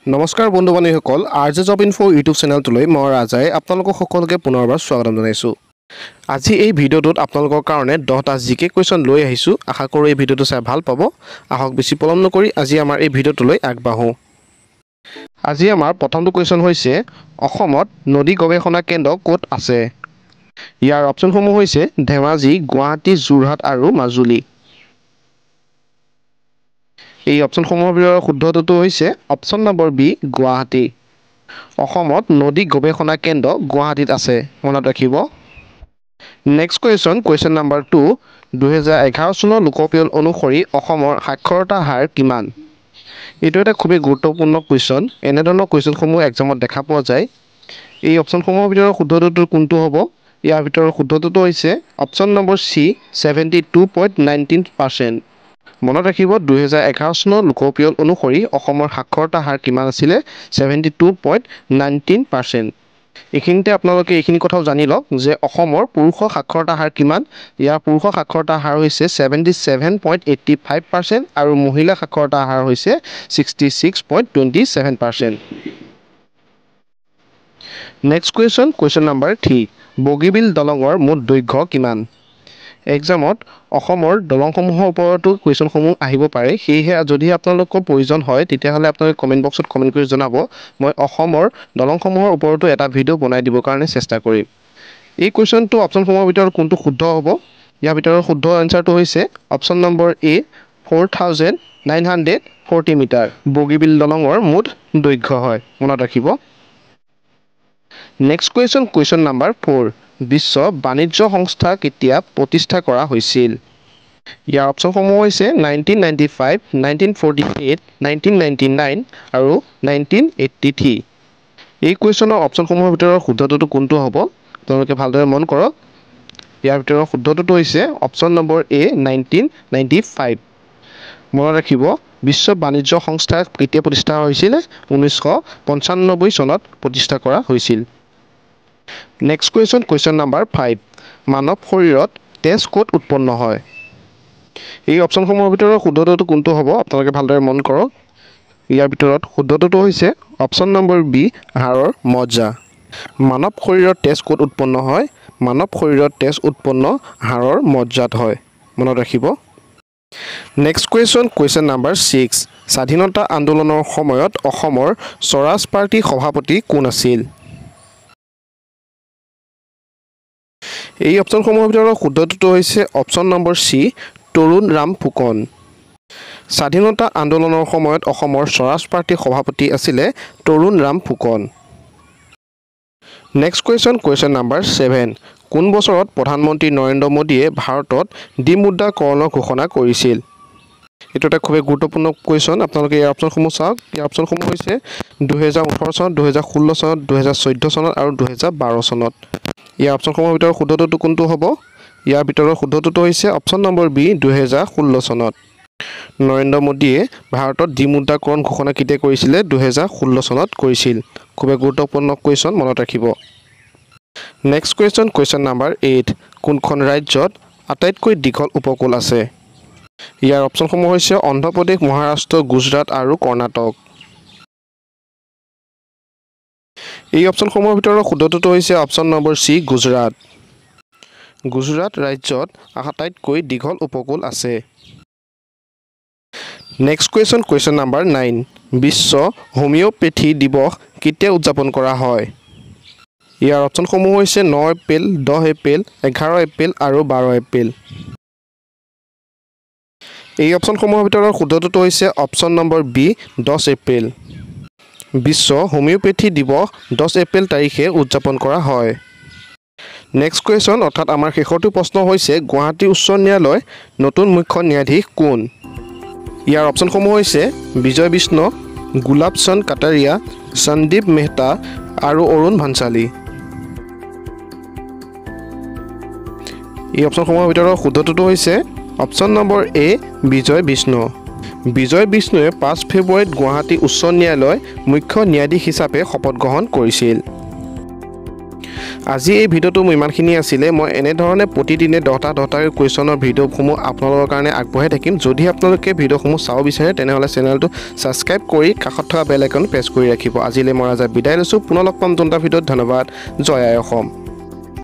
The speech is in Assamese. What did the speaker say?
নমস্কাৰ বন্ধু বান্ধৱীসকল আৰজে জব ইনফো ইউটিউব চেনেলটোলৈ মই ৰাজাই আপোনালোকক সকলোকে পুনৰবাৰ স্বাগতম জনাইছোঁ। আজি এই ভিডিঅ'টোত আপোনালোকৰ কাৰণে 10টা জিকে কুৱেশ্যন লৈ আহিছোঁ। আশা কৰোঁ এই ভিডিঅ'টো চাই ভাল পাব। আহক বেছি পলম নকৰি আজি আমাৰ এই ভিডিঅ'টোলৈ আগবাঢ়োঁ। আজি আমাৰ প্ৰথমটো কুৱেশ্যন হৈছে অসমত নদী গৱেষণা কেন্দ্ৰ ক'ত আছে? ইয়াৰ অপশ্যনসমূহ হৈছে ধেমাজি, গুৱাহাটী, যোৰহাট আৰু মাজুলী। এই অপশ্যনসমূহৰ ভিতৰত শুদ্ধটো হৈছে অপশ্যন নম্বৰ বি গুৱাহাটী। অসমত নদী গৱেষণা কেন্দ্ৰ গুৱাহাটীত আছে, মনত ৰাখিব। নেক্সট কুৱেশ্যন নম্বৰ 2, 2011 চনৰ লোকপিয়ল অনুসৰি অসমৰ সাক্ষৰতা হাৰ কিমান? এইটো এটা খুবেই গুৰুত্বপূৰ্ণ কুৱেশ্যন। এনেধৰণৰ কুৱেশ্যনসমূহ এক্সামত দেখা পোৱা যায়। এই অপশ্যনসমূহৰ ভিতৰত শুদ্ধটো কোনটো হ'ব? ইয়াৰ ভিতৰত শুদ্ধটো হৈছে অপশ্যন নম্বৰ চি 72.19%। মনত ৰাখিব 2011 চনৰ লোকপিয়ল অনুসৰি অসমৰ সাক্ষৰতা হাৰ কিমান আছিলে? 72.19%। এইখিনিতে আপোনালোকে এইখিনি কথাও জানি লওক যে অসমৰ পুৰুষৰ সাক্ষৰতা হাৰ কিমান। ইয়াৰ পুৰুষৰ সাক্ষৰতা হাৰ হৈছে 77.85% আৰু মহিলা সাক্ষৰতা হাৰ হৈছে 66.27%। নেক্সট কুৱেশ্যন নম্বৰ 3, বগীবিল দলঙৰ মুঠ দৈৰ্ঘ্য কিমান? এক্সামত অসমৰ দলংসমূহৰ ওপৰতো কুৱেশ্যনসমূহ আহিব পাৰে। সেয়েহে যদি আপোনালোকৰ প্ৰয়োজন হয় তেতিয়াহ'লে আপোনালোকে কমেণ্ট বক্সত কমেণ্ট কৰি জনাব। মই অসমৰ দলংসমূহৰ ওপৰতো এটা ভিডিঅ' বনাই দিবৰ কাৰণে চেষ্টা কৰিম। এই কুৱেশ্যনটো অপশ্যনসমূহৰ ভিতৰত কোনটো শুদ্ধ হ'ব? ইয়াৰ ভিতৰত শুদ্ধ এনচাৰটো হৈছে অপশ্যন নম্বৰ এ 4940 মিটাৰ বগীবিল দলঙৰ মুঠ দৈৰ্ঘ্য হয়, মনত ৰাখিব। নেক্সট কুৱেশ্যন নম্বৰ 4, বিশ্ব বাণিজ্য সংস্থা কেতিয়া প্ৰতিষ্ঠা কৰা হৈছিল? ইয়াৰ অপশ্যনসমূহ হৈছে 1995, 1948, 1999 আৰু 1983। এই কুৱেশ্যনৰ অপশ্যনসমূহৰ ভিতৰত শুদ্ধটো কোনটো হ'ব? আপোনালোকে ভালদৰে মন কৰক। ইয়াৰ ভিতৰত শুদ্ধটো হৈছে অপশ্যন নম্বৰ এ 1995। মনত ৰাখিব বিশ্ব বাণিজ্য সংস্থা কেতিয়া প্ৰতিষ্ঠা হৈছিল? 1995 চনত প্ৰতিষ্ঠা কৰা হৈছিল। নেক্সট কুৱেশ্যন নম্বৰ 5, মানৱ শৰীৰত তেজ ক'ত উৎপন্ন হয়? এই অপশ্যনসমূহৰ ভিতৰত শুদ্ধটো কোনটো হ'ব? আপোনালোকে ভালদৰে মন কৰক। ইয়াৰ ভিতৰত শুদ্ধটো হৈছে অপশ্যন নম্বৰ বি হাড়ৰ মজ্জা। মানৱ শৰীৰত তেজ ক'ত উৎপন্ন হয়? মানৱ শৰীৰত তেজ উৎপন্ন হাড়ৰ মজ্জাত হয়, মনত ৰাখিব। নেক্সট কুৱেশ্যন নম্বৰ 6, স্বাধীনতা আন্দোলনৰ সময়ত অসমৰ স্বৰাজ পাৰ্টীৰ সভাপতি কোন আছিল? এই অপশ্যনসমূহৰ ভিতৰত শুদ্ধটো হৈছে option number C Tarun Ram Phukan. স্বাধীনতা আন্দোলনৰ সময়ত অসমৰ স্বৰাজ পাৰ্টীৰ সভাপতি আছিলে Tarun Ram Phukan. Next question number 7, কোন বছৰত প্ৰধানমন্ত্ৰী নৰেন্দ্ৰ মোদীয়ে ভাৰতত ডিমুদ্ৰাকৰণৰ ঘোষণা কৰিছিল? এইটো এটা খুবেই গুৰুত্বপূৰ্ণ কুৱেশ্যন। আপোনালোকে ইয়াৰ অপশ্যনসমূহ চাওক। ইয়াৰ অপশ্যনসমূহ হৈছে 2018 চনত, 2016 চনত, 2014 চনত আৰু 2012 চনত। ইয়াৰ অপশ্যনসমূহৰ ভিতৰত শুদ্ধটো কোনটো হ'ব? ইয়াৰ ভিতৰত শুদ্ধটো হৈছে অপশ্যন নম্বৰ বি 2016 চনত। নৰেন্দ্ৰ মোদীয়ে ভাৰতত ডিমুদ্ৰাকৰণ ঘোষণা কেতিয়া কৰিছিলে? 2016 চনত কৰিছিল। খুবেই গুৰুত্বপূৰ্ণ কুৱেশ্যন, মনত ৰাখিব। নেক্সট কুৱেশ্যন নম্বৰ 8, কোনখন ৰাজ্যত আটাইতকৈ দীঘল উপকূল আছে? ইয়াৰ অপশ্যনসমূহ হৈছে অন্ধ্ৰপ্ৰদেশ, মহাৰাষ্ট্ৰ, গুজৰাট আৰু কৰ্ণাটক। এই অপশ্যনসমূহৰ ভিতৰত শুদ্ধটো হৈছে option number C Gujarat. Gujarat ৰাজ্যত আটাইতকৈ দীঘল উপকূল আছে। নেক্সট কুৱেশ্যন নম্বৰ 9, বিশ্ব হোমিওপেথি দিৱস কেতিয়া উদযাপন কৰা হয়? ইয়াৰ অপশ্যনসমূহ হৈছে 9 এপ্ৰিল, 10 এপ্ৰিল, 11 এপ্ৰিল আৰু 12 এপ্ৰিল। এই অপশ্যনসমূহৰ ভিতৰত শুদ্ধটো হৈছে অপশ্যন নম্বৰ বি 10 এপ্ৰিল। বিশ্ব হোমিওপেথি দিৱস 10 এপ্ৰিল তাৰিখে উদযাপন কৰা হয়। নেক্সট কুৱেশ্যন অৰ্থাৎ আমাৰ শেষৰটো প্ৰশ্ন হৈছে গুৱাহাটী উচ্চ ন্যায়ালয় নতুন মুখ্য ন্যায়াধীশ কোন? ইয়াৰ অপশ্যনসমূহ হৈছে বিজয় বিষ্ণ, গুলাব চন্দ কাটাৰিয়া, সন্দীপ মেহতা আৰু অৰুণ ভাঞ্চালী। এই অপশ্যনসমূহৰ ভিতৰত শুদ্ধটো হৈছে অপশ্যন নম্বৰ এ বিজয় বিষ্ণ। বিজয় বিষ্ণুৱে 5 ফেব্ৰুৱাৰীত গুৱাহাটী উচ্চ ন্যায়ালয় মুখ্য ন্যায়াধীশ হিচাপে শপত গ্ৰহণ কৰিছিল। আজি এই ভিডিঅ'টো মোৰ ইমানখিনি আছিলে মই এনেধৰণে প্ৰতিদিনে 10টা কুৱেশ্যনৰ ভিডিঅ'সমূহ আপোনালোকৰ কাৰণে আগবঢ়াই থাকিম যদি আপোনালোকে ভিডিঅ'সমূহ চাব বিচাৰে তেনেহ'লে চেনেলটো ছাবস্ক্ৰাইব কৰি কাষত থকা বেল আইকন প্ৰেছ কৰি ৰাখিব আজিলৈ মই ৰাজা বিদায় লৈছোঁ পুনৰ লগ পাম নতুন এটা ভিডিঅ'ত ধন্যবাদ জয় আই অসম